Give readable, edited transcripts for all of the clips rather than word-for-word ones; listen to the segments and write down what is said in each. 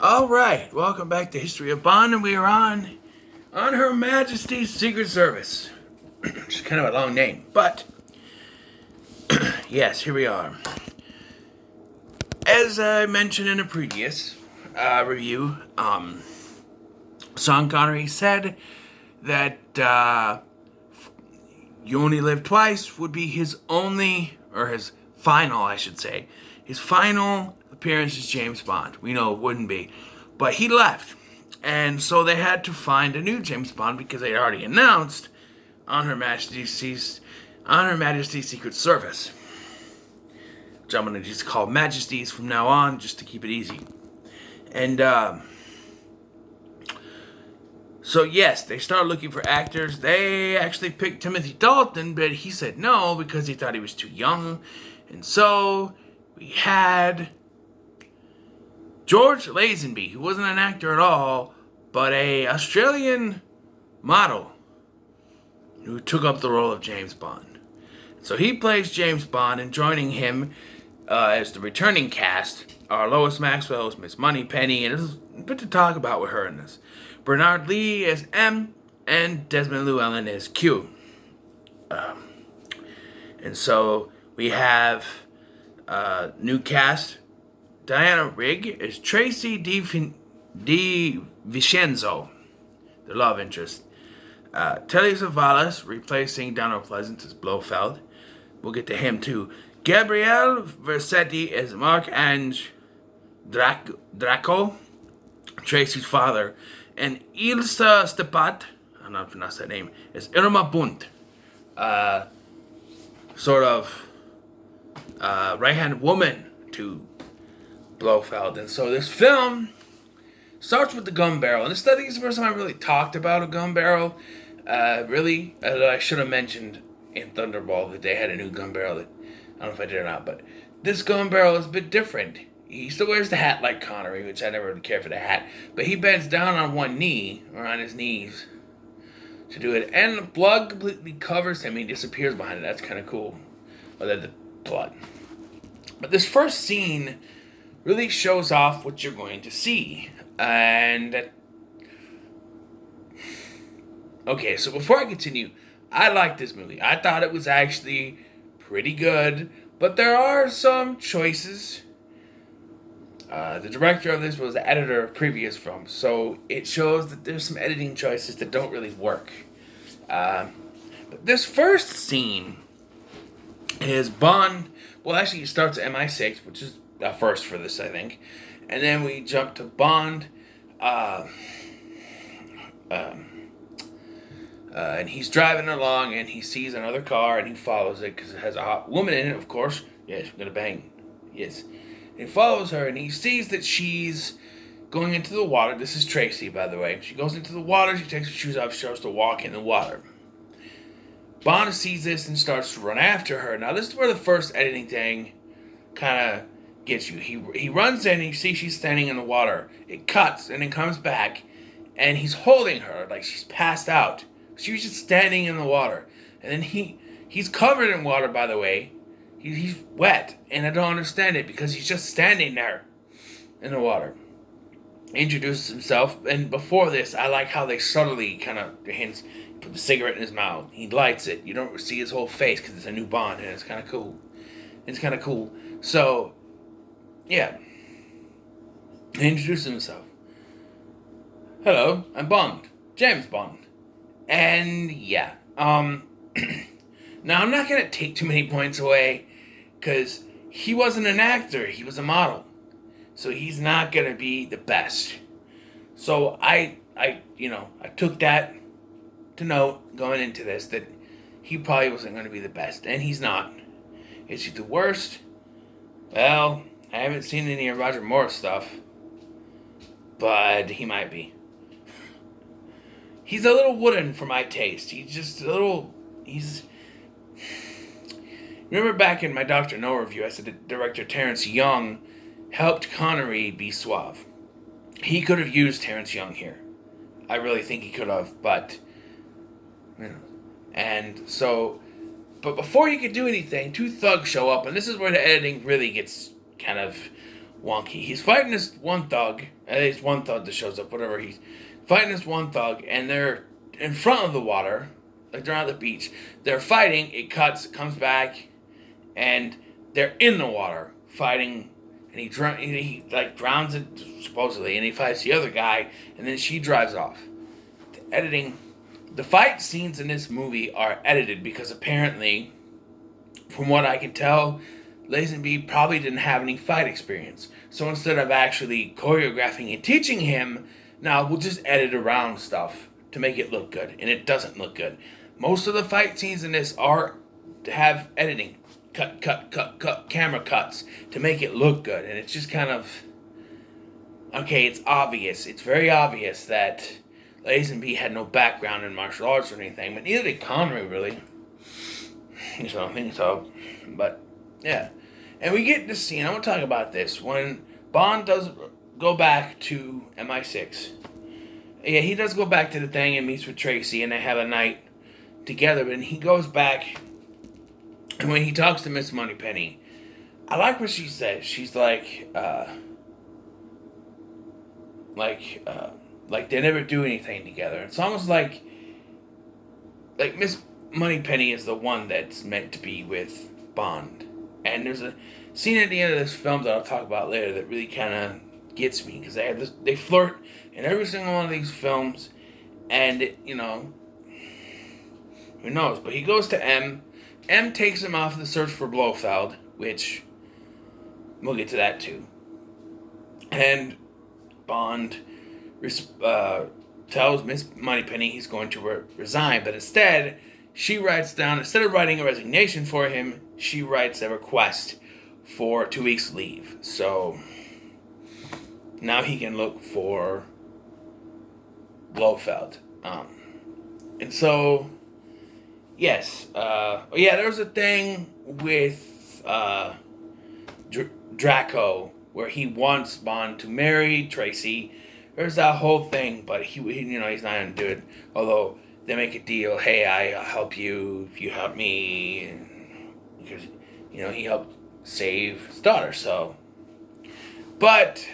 All right, welcome back to History of Bond, and we are on Her Majesty's Secret Service. It's kind of a long name, but yes, here we are. As I mentioned in a previous review, Sean Connery said that You Only Live Twice would be his only, or his final, I should say, his final appearance as James Bond. We know it wouldn't be. But he left. And so they had to find a new James Bond because they already announced on Her Majesty's Secret Service. Which I'm going to just call Majesty's from now on just to keep it easy. And so yes, they started looking for actors. They actually picked Timothy Dalton, but he said no because he thought he was too young. And so we had George Lazenby, who wasn't an actor at all, but a Australian model who took up the role of James Bond. So he plays James Bond, and joining him as the returning cast are Lois Maxwell as Miss Moneypenny, and there's a bit to talk about with her in this. Bernard Lee as M, and Desmond Llewellyn as Q. And so we have new cast. Diana Rigg is Tracy Di Vincenzo, the love interest. Telly Savalas replacing Donald Pleasance as Blofeld. We'll get to him too. Gabrielle Versetti as Mark-Ange Draco, Tracy's father. And Ilsa Stepat, I don't know how to pronounce that name, is Irma Bunt. Sort of right-hand woman to Blofeld. And so this film starts with the gun barrel. And this, I think, is the first time I really talked about a gun barrel. I should have mentioned in Thunderball that they had a new gun barrel. I don't know if I did or not, but this gun barrel is a bit different. He still wears the hat like Connery, which I never really cared for the hat. But he bends down on one knee, or on his knees, to do it. And the blood completely covers him. He disappears behind it. That's kind of cool. Other than the blood. But this first scene really shows off what you're going to see. And okay, so before I continue, I like this movie. I thought it was actually pretty good, but there are some choices. The director of this was the editor of previous films, so it shows that there's some editing choices that don't really work. But this first scene is Bond. Well, actually, it starts at MI6, which is a first for this, I think. And then we jump to Bond. And he's driving along, and he sees another car, and he follows it because it has a hot woman in it, of course. Yes, we're going to bang. Yes. He follows her, and he sees that she's going into the water. This is Tracy, by the way. She goes into the water, she takes her shoes off, she starts to walk in the water. Bond sees this and starts to run after her. Now, this is where the first editing thing kind of gets you. He runs in, and you see she's standing in the water. It cuts, and it comes back, and he's holding her like she's passed out. She was just standing in the water. And then he's covered in water, by the way. He's wet, and I don't understand it because he's just standing there in the water. Introduces himself, and before this, I like how they subtly kind of hints, put the cigarette in his mouth. He lights it. You don't see his whole face because it's a new Bond, and it's kind of cool. So, yeah. He introduces himself. Hello, I'm Bond. James Bond. And, yeah. Now, I'm not going to take too many points away, because he wasn't an actor, he was a model. So he's not going to be the best. So I took that to note going into this, that he probably wasn't going to be the best. And he's not. Is he the worst? Well, I haven't seen any of Roger Moore's stuff. But he might be. He's a little wooden for my taste. Remember back in my Dr. No review, I said that director Terrence Young helped Connery be suave. He could have used Terrence Young here. I really think he could have, but And so, but before you could do anything, two thugs show up, and this is where the editing really gets kind of wonky. He's fighting this one thug. It's one thug that shows up, whatever. He's fighting this one thug, and they're in front of the water, like they're on the beach. They're fighting. It cuts, comes back, and they're in the water fighting. And he drowns it supposedly, and he fights the other guy, and then she drives off. The editing, the fight scenes in this movie are edited because apparently, from what I can tell, Lazenby probably didn't have any fight experience. So instead of actually choreographing and teaching him, now we'll just edit around stuff to make it look good, and it doesn't look good. Most of the fight scenes in this have editing. Cut, camera cuts to make it look good. And it's just kind of, okay, it's obvious. It's very obvious that Lazenby had no background in martial arts or anything, but neither did Connery, really. I don't think so. But, yeah. And we get this scene, I want to talk about this, when Bond does go back to MI6. Yeah, he does go back to the thing and meets with Tracy, and they have a night together, and he goes back. And when he talks to Miss Moneypenny, I like what she says. She's like they never do anything together. It's almost like Miss Moneypenny is the one that's meant to be with Bond. And there's a scene at the end of this film that I'll talk about later that really kind of gets me, because they flirt in every single one of these films, and who knows? But he goes to M. M takes him off the search for Blofeld, which we'll get to that too. And Bond tells Miss Moneypenny he's going to resign, but instead instead of writing a resignation for him, she writes a request for 2 weeks leave. So now he can look for Blofeld. And so, yes, there was a thing with Draco where he wants Bond to marry Tracy. There's that whole thing, but he's not gonna do it. Although they make a deal, hey, I'll help you if you help me, because he helped save his daughter. So, but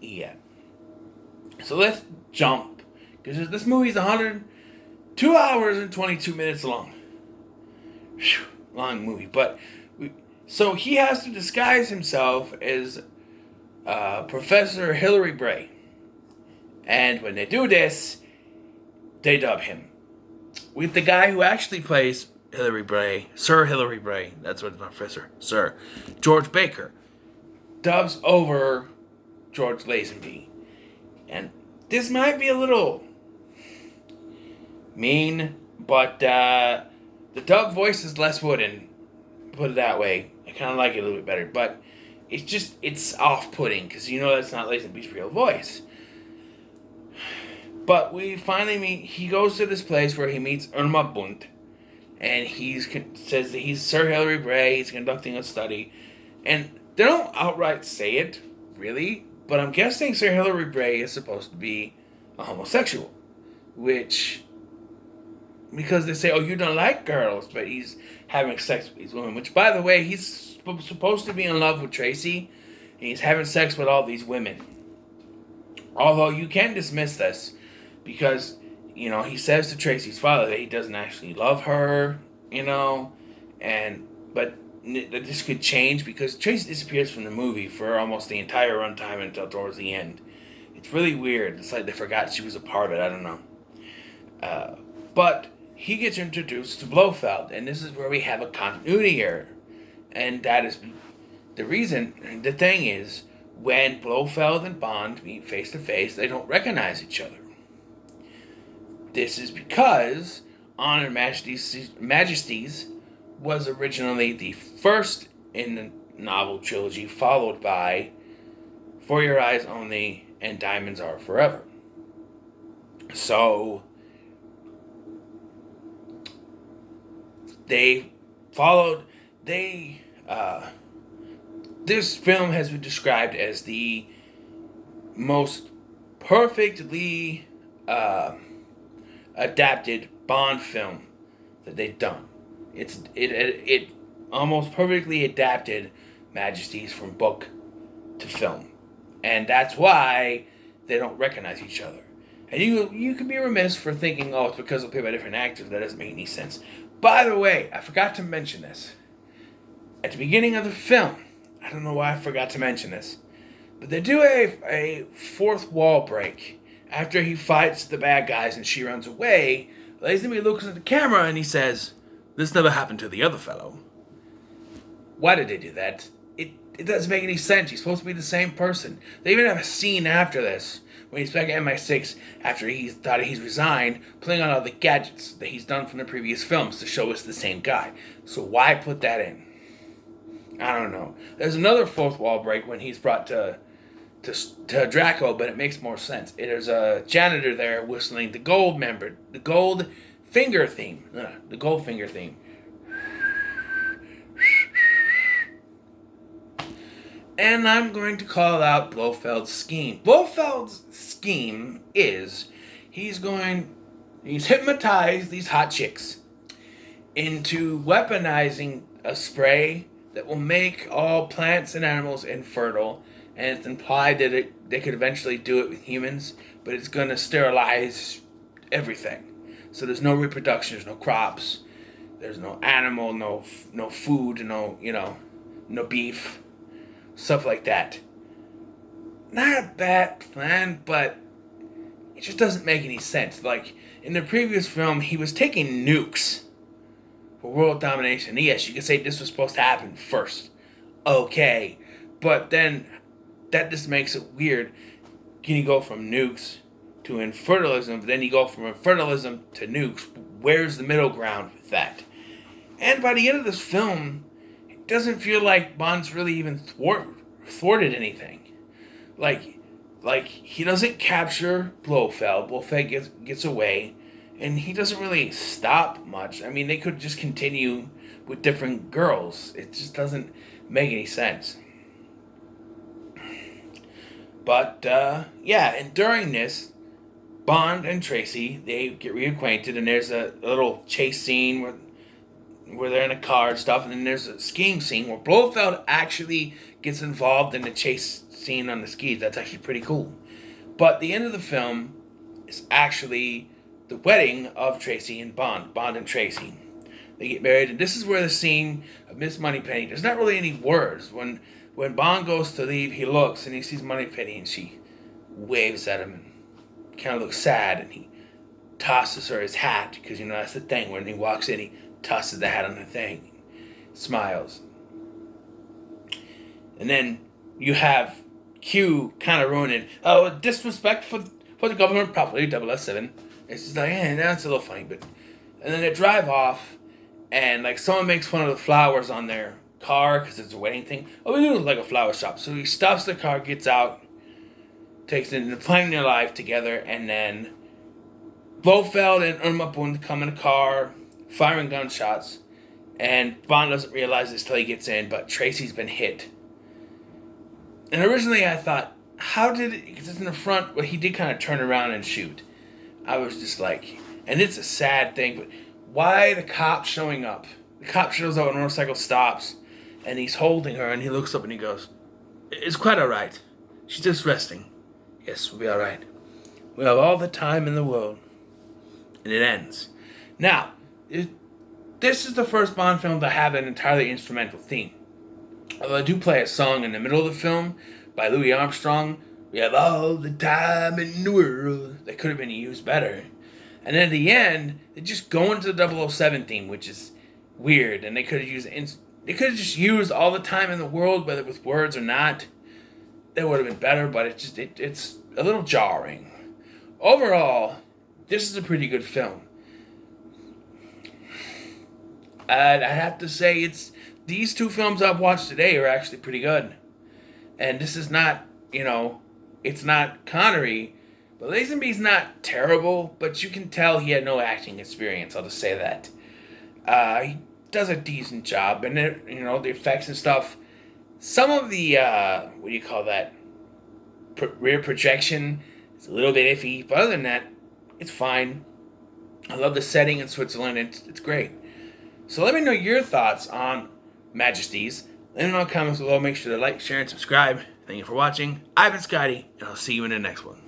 yeah. So let's jump, because this movie's 2 hours and 22 minutes long. Whew, long movie, but so he has to disguise himself as Professor Hilary Bray, and when they do this, they dub him with the guy who actually plays Hilary Bray, Sir Hilary Bray. That's what the professor, Sir George Baker, dubs over George Lazenby, and this might be a little mean, but the dub voice is less wooden, put it that way. I kind of like it a little bit better, but it's off-putting, because that's not Lazenby's real voice. But we finally meet, he goes to this place where he meets Irma Bunt, and says that he's Sir Hilary Bray, he's conducting a study, and they don't outright say it, really, but I'm guessing Sir Hilary Bray is supposed to be a homosexual, because they say, oh, you don't like girls, but he's having sex with these women, which, by the way, he's supposed to be in love with Tracy, and he's having sex with all these women. Although you can dismiss this, because, he says to Tracy's father that he doesn't actually love her, but this could change, because Tracy disappears from the movie for almost the entire runtime until towards the end. It's really weird. It's like they forgot she was a part of it. I don't know. But he gets introduced to Blofeld, and this is where we have a continuity error. And that is the reason. The thing is, when Blofeld and Bond meet face to face, they don't recognize each other. This is because Honor Majesty's was originally the first in the novel trilogy, followed by For Your Eyes Only and Diamonds Are Forever. So this film has been described as the most perfectly adapted Bond film that they've done. It almost perfectly adapted Majesty's from book to film. And that's why they don't recognize each other. And you can be remiss for thinking, oh, it's because they're played by different actors. That doesn't make any sense. By the way, I forgot to mention this. At the beginning of the film, I don't know why I forgot to mention this, but they do a fourth wall break. After he fights the bad guys and she runs away, Lazenby looks at the camera and he says, "This never happened to the other fellow." Why did they do that? It doesn't make any sense. He's supposed to be the same person. They even have a scene after this, when he's back at MI6, after he thought he's resigned, playing on all the gadgets that he's done from the previous films to show us the same guy. So why put that in? I don't know. There's another fourth wall break when he's brought to Draco, but it makes more sense. There's a janitor there whistling the gold finger theme. The gold finger theme. And I'm going to call out Blofeld's scheme. Blofeld's scheme is he's hypnotized these hot chicks into weaponizing a spray that will make all plants and animals infertile, and it's implied that they could eventually do it with humans, but it's going to sterilize everything. So there's no reproduction, there's no crops, there's no animal, no food, no beef. Stuff like that. Not a bad plan, but it just doesn't make any sense. Like, in the previous film, he was taking nukes for world domination. Yes, you could say this was supposed to happen first. Okay. But then, that just makes it weird. Can you go from nukes to infertilism, but then you go from infertilism to nukes? Where's the middle ground with that? And by the end of this film, doesn't feel like Bond's really even thwarted anything. Like he doesn't capture Blofeld. Blofeld gets away, and he doesn't really stop much. I mean, they could just continue with different girls. It just doesn't make any sense. But yeah, and during this, Bond and Tracy, they get reacquainted, and there's a little chase scene where they're in a car and stuff, and then there's a skiing scene where Blofeld actually gets involved in the chase scene on the skis. That's actually pretty cool. But the end of the film is actually the wedding of Tracy and Bond and Tracy. They get married, and this is where the scene of Miss Moneypenny, there's not really any words. When Bond goes to leave, he looks, and he sees Moneypenny, and she waves at him and kind of looks sad, and he tosses her his hat, because, that's the thing. When he walks in, he tosses the hat on the thing, smiles. And then you have Q kind of ruining, disrespect for the government property, 007. It's just like, that's a little funny, but... And then they drive off, and, someone makes fun of the flowers on their car, because it's a wedding thing. Oh, we do look like a flower shop. So he stops the car, gets out, takes it, and they're planning their life together, and then Blofeld and Irma Bund come in a car, firing gunshots, and Bond doesn't realize this till he gets in, but Tracy's been hit. And originally I thought, because it's in the front, but he did kind of turn around and shoot. I was just like, and it's a sad thing, but why the cop showing up? The cop shows up when a motorcycle stops, and he's holding her, and he looks up and he goes, "It's quite alright. She's just resting. Yes, we'll be alright. We have all the time in the world." And it ends. Now, this is the first Bond film to have an entirely instrumental theme. Although I do play a song in the middle of the film by Louis Armstrong, "We have all the time in the world," that could have been used better. And then at the end, they just go into the 007 theme, which is weird. And they could have just used all the time in the world, whether with words or not. That would have been better, but it's a little jarring. Overall, this is a pretty good film. I have to say, these two films I've watched today are actually pretty good. And this is not, it's not Connery, but Lazenby's not terrible, but you can tell he had no acting experience, I'll just say that. He does a decent job, and the effects and stuff. Some of the, rear projection is a little bit iffy, but other than that, it's fine. I love the setting in Switzerland, it's great. So let me know your thoughts on Majesties. Let me know in the comments below. Make sure to like, share, and subscribe. Thank you for watching. I've been Scotty, and I'll see you in the next one.